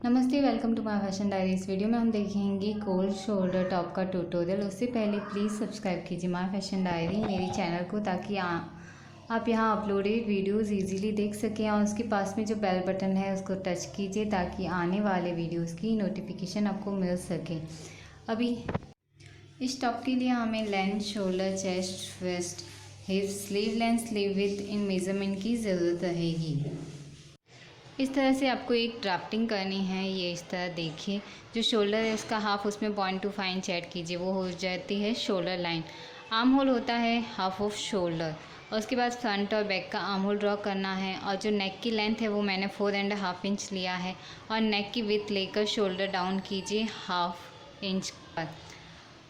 नमस्ते, welcome to my fashion diary. इस video में हम देखेंगे कोल्ड शोल्डर टॉप का ट्यूटोरियल। उससे पहले प्लीज़ सब्सक्राइब कीजिए माय फैशन डायरी मेरी चैनल को, ताकि आप यहां अपलोडेड वीडियोस इजीली देख सकें। और उसके पास में जो बेल बटन है उसको टच कीजिए, ताकि आने वाले वीडियोस की नोटिफिकेशन आपको मिल सके। अभी इस टॉप के लिए हमें length, shoulder, chest, waist, hip, sleeve length, sleeve width इन मेज़रमेंट की ज़रूरत रहेगी। इस तरह से आपको एक ड्राफ्टिंग करनी है। ये इस तरह देखिए, जो शोल्डर है उसका हाफ उसमें 0.25 इंच ऐड कीजिए, वो हो जाती है शोल्डर लाइन। आर्म होल होता है हाफ ऑफ शोल्डर, और उसके बाद फ्रंट और बैक का आर्म होल ड्रॉ करना है। और जो नेक की लेंथ है वो मैंने 4.5 इंच लिया है, और नेक की विड्थ लेकर शोल्डर डाउन कीजिए हाफ इंच पर।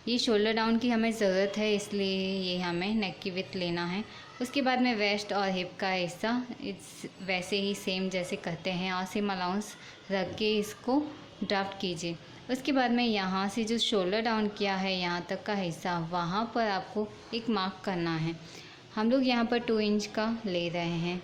ये शोल्डर डाउन की हमें ज़रूरत है, इसलिए ये हमें नेक की विड्थ लेना है। उसके बाद में वेस्ट और हिप का हिस्सा वैसे ही सेम जैसे करते हैं, और सेम अलाउंस रख के इसको ड्राफ्ट कीजिए। उसके बाद में यहाँ से जो शोल्डर डाउन किया है यहाँ तक का हिस्सा, वहाँ पर आपको एक मार्क करना है। हम लोग यहाँ पर 2 इंच का ले रहे हैं।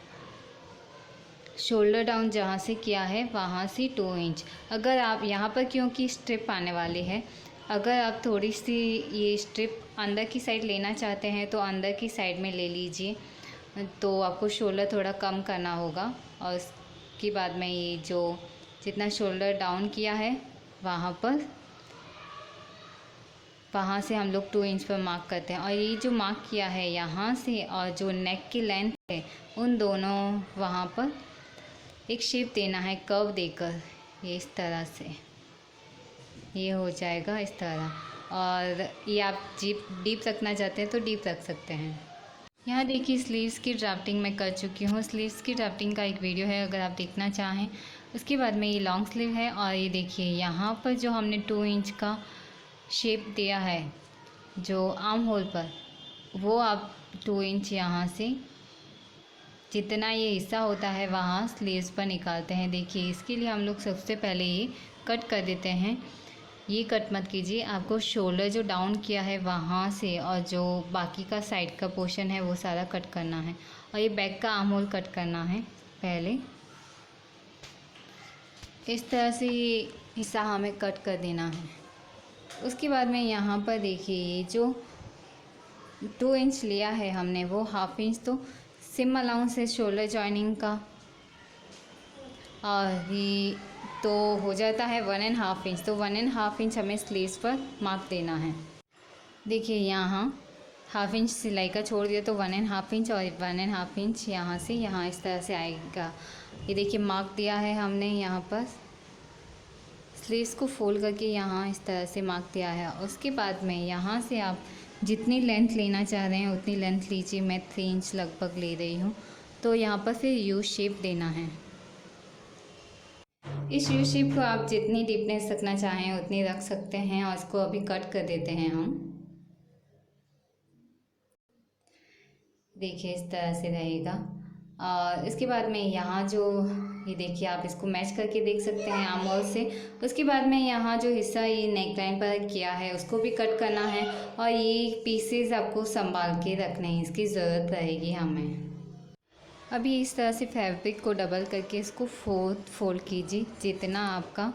शोल्डर डाउन जहाँ से किया है वहाँ से 2 इंच। अगर आप यहाँ पर, क्योंकि स्ट्रिप आने वाली है, अगर आप थोड़ी सी ये स्ट्रिप अंदर की साइड लेना चाहते हैं तो अंदर की साइड में ले लीजिए, तो आपको शोल्डर थोड़ा कम करना होगा। और उसके बाद में ये जो जितना शोल्डर डाउन किया है वहाँ से हम लोग 2 इंच पर मार्क करते हैं। और ये जो मार्क किया है यहाँ से और जो नेक की लेंथ है, उन दोनों वहाँ पर एक शेप देना है कर्व देकर। ये इस तरह से ये हो जाएगा इस तरह। और ये आप डीप रखना चाहते हैं तो डीप रख सकते हैं। यहाँ देखिए, स्लीव्स की ड्राफ्टिंग मैं कर चुकी हूँ। स्लीव्स की ड्राफ्टिंग का एक वीडियो है, अगर आप देखना चाहें। उसके बाद में ये लॉन्ग स्लीव है, और ये देखिए यहाँ पर जो हमने 2 इंच का शेप दिया है जो आर्म होल पर, वो आप 2 इंच यहाँ से जितना ये हिस्सा होता है वहाँ स्लीव्स पर निकालते हैं। देखिए, इसके लिए हम लोग सबसे पहले ये कट कर देते हैं। ये कट मत कीजिए, आपको शोल्डर जो डाउन किया है वहाँ से और जो बाकी का साइड का पोर्शन है वो सारा कट करना है। और ये बैक का आर्म होल कट करना है पहले। इस तरह से ये हिस्सा हमें कट कर देना है। उसके बाद में यहाँ पर देखिए, ये जो 2 इंच लिया है हमने, वो हाफ इंच तो सिम अलाउंस है शोल्डर जॉइनिंग का, और ये तो हो जाता है 1.5 इंच। तो 1.5 इंच हमें स्लीव्स पर मार्क देना है। देखिए, यहाँ हाफ इंच सिलाई का छोड़ दिया, तो 1.5 इंच और 1.5 इंच यहाँ से यहाँ इस तरह से आएगा। ये देखिए, मार्क दिया है हमने यहाँ पर। स्लीव्स को फोल्ड करके यहाँ इस तरह से मार्क दिया है। उसके बाद में यहाँ से आप जितनी लेंथ लेना चाह रहे हैं उतनी लेंथ लीजिए। मैं 3 इंच लगभग ले रही हूँ। तो यहाँ पर फिर यू शेप देना है। इस यू शेप को आप जितनी डीपनेस रखना चाहें उतनी रख सकते हैं, और इसको अभी कट कर देते हैं हम। देखिए, इस तरह से रहेगा। और इसके बाद में यहाँ जो ये देखिए, आप इसको मैच करके देख सकते हैं आर्म होल से। उसके बाद में यहाँ जो हिस्सा ये नेक लाइन पर किया है उसको भी कट करना है, और ये पीसेस आपको संभाल के रखने हैं, इसकी ज़रूरत रहेगी हमें। अभी इस तरह से फैब्रिक को डबल करके इसको फोल्ड कीजिए, जितना आपका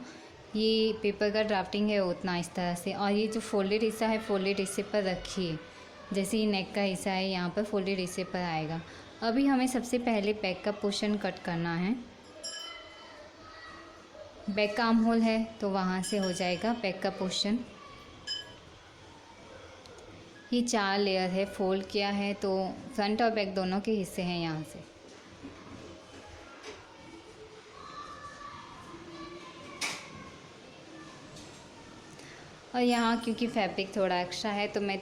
ये पेपर का ड्राफ्टिंग है उतना इस तरह से। और ये जो फोल्डेड हिस्सा है, फोल्डेड हिस्से पर रखिए। जैसे ये नेक का हिस्सा है यहाँ पर फोल्डेड हिस्से पर आएगा। अभी हमें सबसे पहले बैक का पोर्शन कट करना है। बैक का आर्म होल है तो वहाँ से हो जाएगा बैक का पोर्शन। ये 4 लेयर है, फोल्ड किया है, तो फ्रंट और बैक दोनों के हिस्से हैं यहाँ से। और यहाँ क्योंकि फैब्रिक थोड़ा एक्स्ट्रा है तो मैं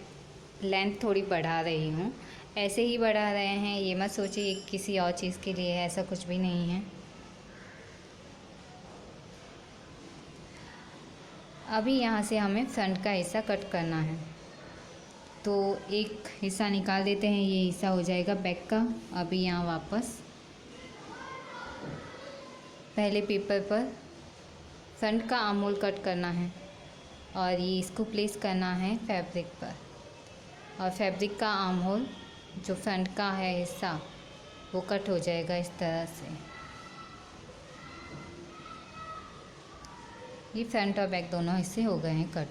लेंथ थोड़ी बढ़ा रही हूँ। ऐसे ही बढ़ा रहे हैं, ये मत सोचिए किसी और चीज़ के लिए है, ऐसा कुछ भी नहीं है। अभी यहाँ से हमें फ्रंट का हिस्सा कट करना है, तो एक हिस्सा निकाल देते हैं। ये हिस्सा हो जाएगा बैक का। अभी यहाँ वापस पहले पेपर पर फ्रंट का आर्म होल कट करना है, और ये इसको प्लेस करना है फैब्रिक पर। और फैब्रिक का आर्म होल जो फ्रंट का है हिस्सा वो कट हो जाएगा इस तरह से। ये फ्रंट और बैक दोनों हिस्से हो गए हैं कट।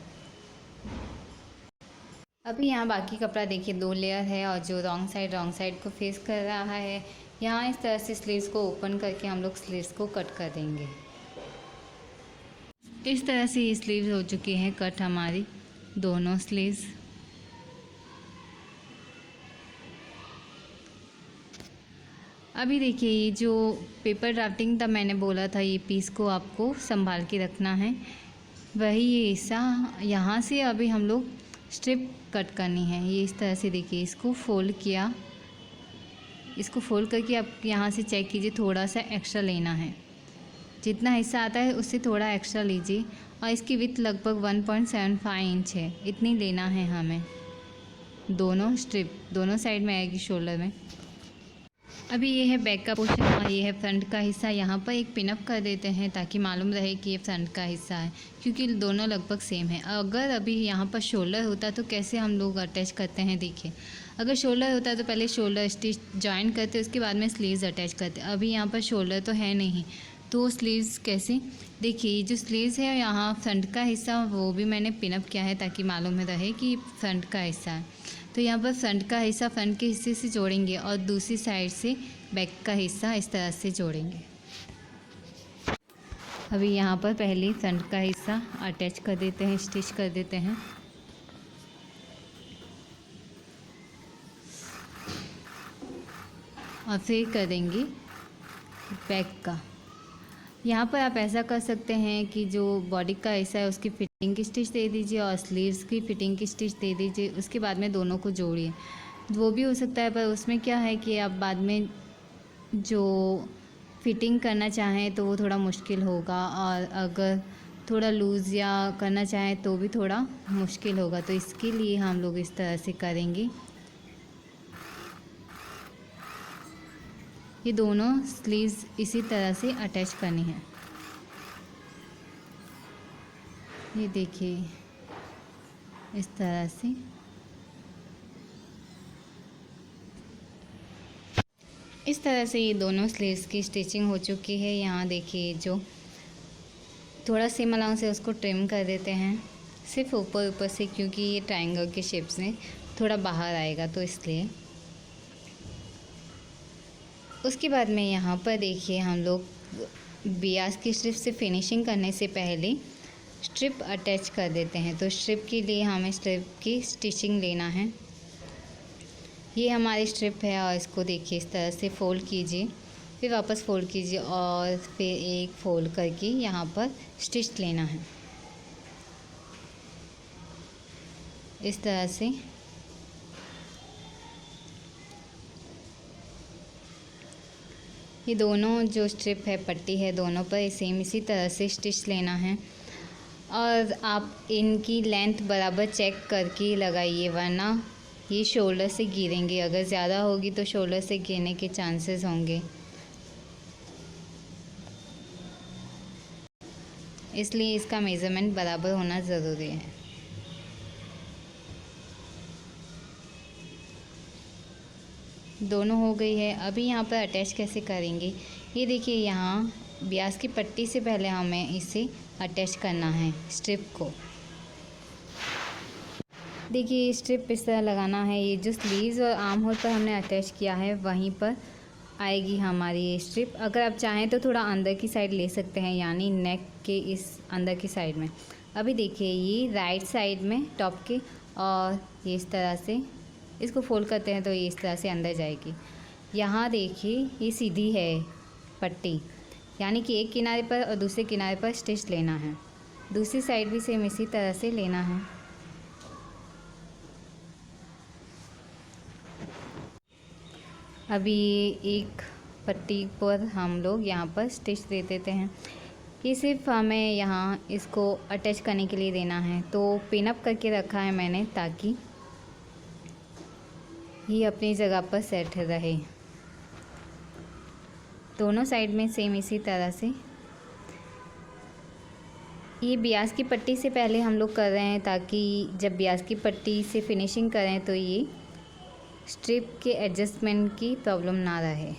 अभी यहाँ बाकी कपड़ा देखिए 2 लेयर है और जो रॉन्ग साइड को फेस कर रहा है, यहाँ इस तरह से स्लीव्स को ओपन करके हम लोग स्लीव्स को कट कर देंगे। इस तरह से ये स्लीव्स हो चुकी हैं कट हमारी दोनों स्लीव्स। अभी देखिए ये जो पेपर ड्राफ्टिंग था मैंने बोला था, ये पीस को आपको संभाल के रखना है, वही ये हिस्सा यहाँ से अभी हम लोग स्ट्रिप कट करनी है। ये इस तरह से देखिए इसको फोल्ड किया, इसको फोल्ड करके आप यहाँ से चेक कीजिए, थोड़ा सा एक्स्ट्रा लेना है, जितना हिस्सा आता है उससे थोड़ा एक्स्ट्रा लीजिए। और इसकी विड्थ लगभग 1.75 इंच है, इतनी लेना है हमें। दोनों स्ट्रिप दोनों साइड में आएगी शोल्डर में। अभी ये है बैक का पोर्शन और ये है फ्रंट का हिस्सा। यहाँ पर एक पिनअप कर देते हैं ताकि मालूम रहे कि ये फ्रंट का हिस्सा है, क्योंकि दोनों लगभग सेम है। अगर अभी यहाँ पर शोल्डर होता तो कैसे हम लोग अटैच करते हैं, देखिए अगर शोल्डर होता तो पहले शोल्डर स्टिच जॉइन करते, उसके बाद में स्लीव्स अटैच करते। अभी यहाँ पर शोल्डर तो है नहीं, तो स्लीव्स कैसे, देखिए जो स्लीव्स है यहाँ फ्रंट का हिस्सा वो भी मैंने पिनअप किया है ताकि मालूम रहे कि फ्रंट का हिस्सा है। तो यहाँ पर फ्रंट का हिस्सा फ्रंट के हिस्से से जोड़ेंगे और दूसरी साइड से बैक का हिस्सा इस तरह से जोड़ेंगे। अभी यहाँ पर पहले फ्रंट का हिस्सा अटैच कर देते हैं, स्टिच कर देते हैं। और फिर करेंगे बैक का। यहाँ पर आप ऐसा कर सकते हैं कि जो बॉडी का हिस्सा है उसकी फिटिंग की स्टिच दे दीजिए और स्लीव्स की फिटिंग की स्टिच दे दीजिए, उसके बाद में दोनों को जोड़िए, वो भी हो सकता है। पर उसमें क्या है कि आप बाद में जो फिटिंग करना चाहें तो वो थोड़ा मुश्किल होगा, और अगर थोड़ा लूज़ या करना चाहें तो भी थोड़ा मुश्किल होगा। तो इसके लिए हम लोग इस तरह से करेंगे। ये दोनों स्लीव्स इसी तरह से अटैच करनी है। ये देखिए इस तरह से। इस तरह से ये दोनों स्लीव्स की स्टिचिंग हो चुकी है। यहाँ देखिए जो थोड़ा सीम अलाउंस है उसको ट्रिम कर देते हैं, सिर्फ ऊपर से, क्योंकि ये ट्रायंगल के शेप से थोड़ा बाहर आएगा तो इसलिए। उसके बाद में यहाँ पर देखिए हम लोग बियास की स्ट्रिप से फिनिशिंग करने से पहले स्ट्रिप अटैच कर देते हैं। तो स्ट्रिप के लिए हमें स्ट्रिप की स्टिचिंग लेना है। ये हमारी स्ट्रिप है और इसको देखिए इस तरह से फ़ोल्ड कीजिए, फिर वापस फ़ोल्ड कीजिए और फिर एक फ़ोल्ड करके यहाँ पर स्टिच लेना है इस तरह से। ये दोनों जो स्ट्रिप है पट्टी है दोनों पर सेम इसी तरह से स्टिच लेना है। और आप इनकी लेंथ बराबर चेक करके लगाइए, वरना ये शोल्डर से गिरेंगे। अगर ज़्यादा होगी तो शोल्डर से गिरने के चांसेस होंगे, इसलिए इसका मेज़रमेंट बराबर होना ज़रूरी है। दोनों हो गई है। अभी यहाँ पर अटैच कैसे करेंगे, ये देखिए यहाँ ब्यास की पट्टी से पहले हमें इसे अटैच करना है स्ट्रिप को। देखिए स्ट्रिप इस तरह लगाना है। ये जो स्लीव्स और आर्म होल पर हमने अटैच किया है वहीं पर आएगी हमारी ये स्ट्रिप। अगर आप चाहें तो थोड़ा अंदर की साइड ले सकते हैं, यानी नेक के इस अंदर की साइड में। अभी देखिए ये राइट साइड में टॉप के, और ये इस तरह से इसको फोल्ड करते हैं तो ये इस तरह से अंदर जाएगी। यहाँ देखिए ये सीधी है पट्टी, यानी कि एक किनारे पर और दूसरे किनारे पर स्टिच लेना है। दूसरी साइड भी सेम इसी तरह से लेना है। अभी एक पट्टी पर हम लोग यहाँ पर स्टिच दे देते हैं। ये सिर्फ हमें यहाँ इसको अटैच करने के लिए देना है, तो पिनअप करके रखा है मैंने ताकि ये अपनी जगह पर सेट रहे। दोनों साइड में सेम इसी तरह से। ये ब्यास की पट्टी से पहले हम लोग कर रहे हैं ताकि जब ब्यास की पट्टी से फिनिशिंग करें तो ये स्ट्रिप के एडजस्टमेंट की प्रॉब्लम ना रहे।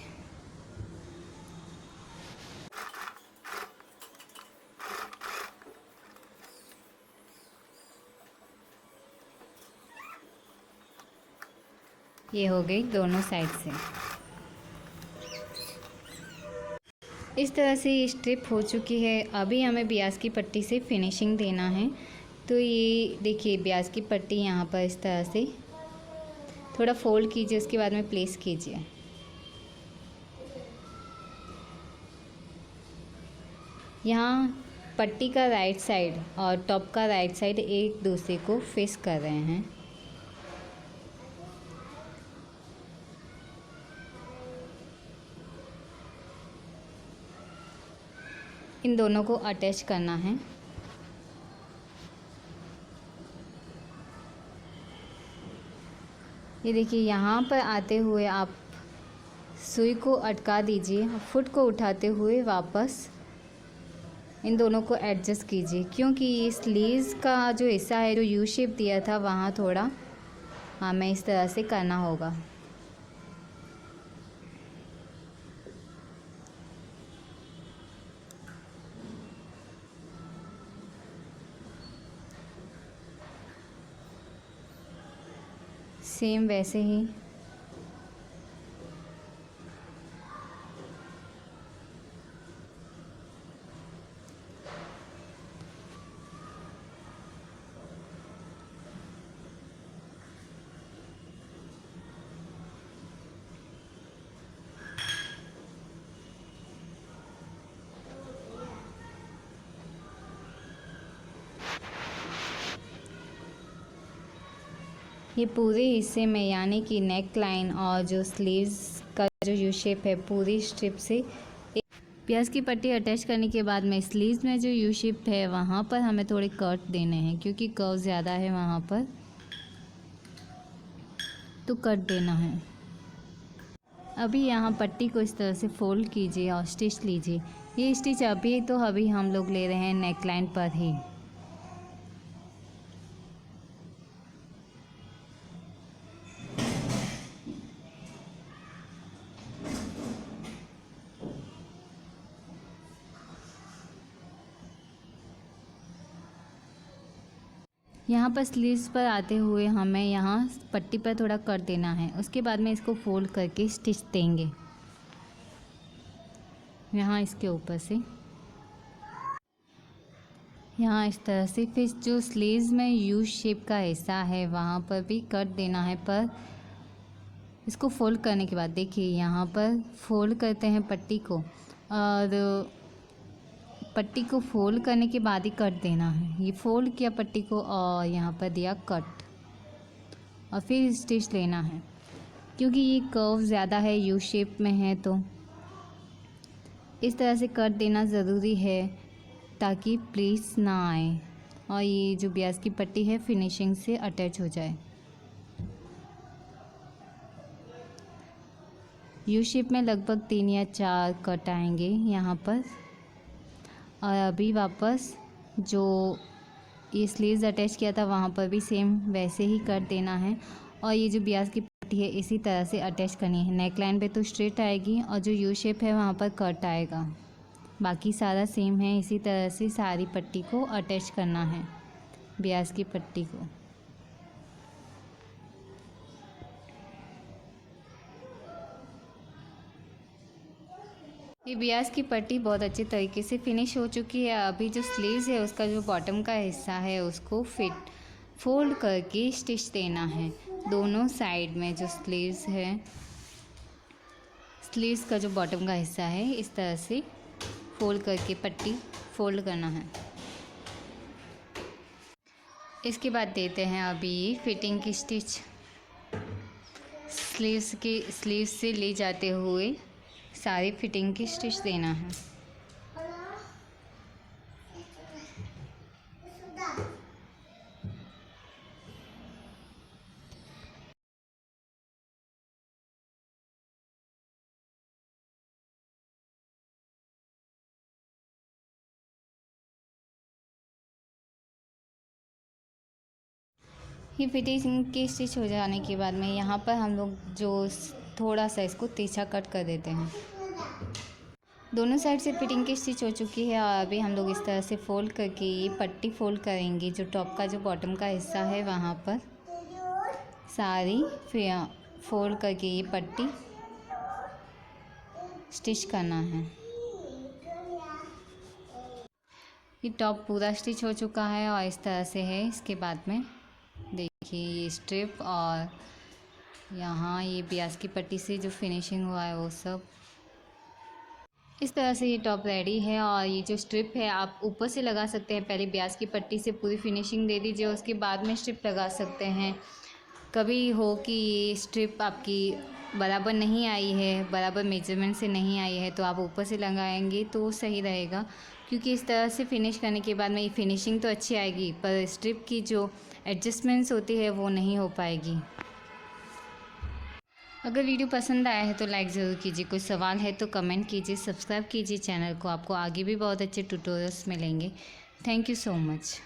ये हो गई दोनों साइड से। इस तरह से ये स्ट्रिप हो चुकी है। अभी हमें ब्याज की पट्टी से फिनिशिंग देना है। तो ये देखिए ब्याज की पट्टी यहाँ पर इस तरह से थोड़ा फोल्ड कीजिए, उसके बाद में प्लेस कीजिए। यहाँ पट्टी का राइट साइड और टॉप का राइट साइड एक दूसरे को फेस कर रहे हैं। इन दोनों को अटैच करना है। ये देखिए यहाँ पर आते हुए आप सुई को अटका दीजिए, फुट को उठाते हुए वापस इन दोनों को एडजस्ट कीजिए, क्योंकि ये स्लीव्स का जो हिस्सा है, जो यू शेप दिया था, वहाँ थोड़ा हमें इस तरह से करना होगा। सेम वैसे ही ये पूरे हिस्से में, यानी कि नेक लाइन और जो स्लीव्स का जो यू शेप है, पूरी स्ट्रिप से प्याज की पट्टी अटैच करने के बाद में स्लीव्स में जो यू शेप है वहाँ पर हमें थोड़े कट देने हैं, क्योंकि कर्व ज़्यादा है वहाँ पर, तो कट देना है। अभी यहाँ पट्टी को इस तरह से फोल्ड कीजिए और स्टिच लीजिए। ये स्टिच अभी हम लोग ले रहे हैं नेक लाइन पर ही। यहाँ पर स्लीव्स पर आते हुए हमें यहाँ पट्टी पर थोड़ा कट देना है। उसके बाद में इसको फोल्ड करके स्टिच देंगे यहाँ इसके ऊपर से, यहाँ इस तरह से। फिर जो स्लीव्स में यू शेप का हिस्सा है वहाँ पर भी कट देना है, पर इसको फोल्ड करने के बाद देखिए यहाँ पर फोल्ड करते हैं पट्टी को, और पट्टी को फोल्ड करने के बाद ही कट देना है। ये फोल्ड किया पट्टी को और यहाँ पर दिया कट, और फिर स्टिच लेना है। क्योंकि ये कर्व ज़्यादा है, यू शेप में है, तो इस तरह से कट देना ज़रूरी है ताकि प्लीट्स ना आए और ये जो ब्याज की पट्टी है फिनिशिंग से अटैच हो जाए। यू शेप में लगभग 3 या 4 कट आएंगे यहाँ पर। और अभी वापस जो ये स्लीव्स अटैच किया था वहाँ पर भी सेम वैसे ही कट देना है, और ये जो ब्याज की पट्टी है इसी तरह से अटैच करनी है। नेक लाइन पे तो स्ट्रेट आएगी और जो यू शेप है वहाँ पर कट आएगा। बाकी सारा सेम है, इसी तरह से सारी पट्टी को अटैच करना है, ब्याज की पट्टी को। ये ब्याज की पट्टी बहुत अच्छे तरीके से फिनिश हो चुकी है। अभी जो स्लीव्स है उसका जो बॉटम का हिस्सा है उसको फोल्ड करके स्टिच देना है। दोनों साइड में जो स्लीव्स है, स्लीव्स का जो बॉटम का हिस्सा है इस तरह से फोल्ड करके पट्टी फोल्ड करना है। इसके बाद देते हैं अभी फिटिंग की स्टिच। स्लीव्स से ले जाते हुए सारी फिटिंग की स्टिच देना है। ये फिटिंग की स्टिच हो जाने के बाद में यहाँ पर हम लोग जो थोड़ा सा इसको तिरछा कट कर देते हैं। दोनों साइड से फिटिंग की स्टिच हो चुकी है और अभी हम लोग इस तरह से फोल्ड करके ये पट्टी फोल्ड करेंगे। जो टॉप का जो बॉटम का हिस्सा है वहाँ पर सारी फोल्ड करके ये पट्टी स्टिच करना है। ये टॉप पूरा स्टिच हो चुका है और इस तरह से है। इसके बाद में देखिए ये स्ट्रिप और यहाँ ये ब्याज की पट्टी से जो फिनिशिंग हुआ है वो सब इस तरह से ये टॉप रेडी है। और ये जो स्ट्रिप है आप ऊपर से लगा सकते हैं, पहले ब्याज की पट्टी से पूरी फिनिशिंग दे दीजिए, उसके बाद में स्ट्रिप लगा सकते हैं। कभी हो कि ये स्ट्रिप आपकी बराबर नहीं आई है, बराबर मेजरमेंट से नहीं आई है, तो आप ऊपर से लगाएंगे तो सही रहेगा, क्योंकि इस तरह से फिनिश करने के बाद में ये फिनिशिंग तो अच्छी आएगी पर स्ट्रिप की जो एडजस्टमेंट्स होती है वो नहीं हो पाएगी। अगर वीडियो पसंद आया है तो लाइक ज़रूर कीजिए, कोई सवाल है तो कमेंट कीजिए, सब्सक्राइब कीजिए चैनल को, आपको आगे भी बहुत अच्छे ट्यूटोरियल्स मिलेंगे। Thank you so much.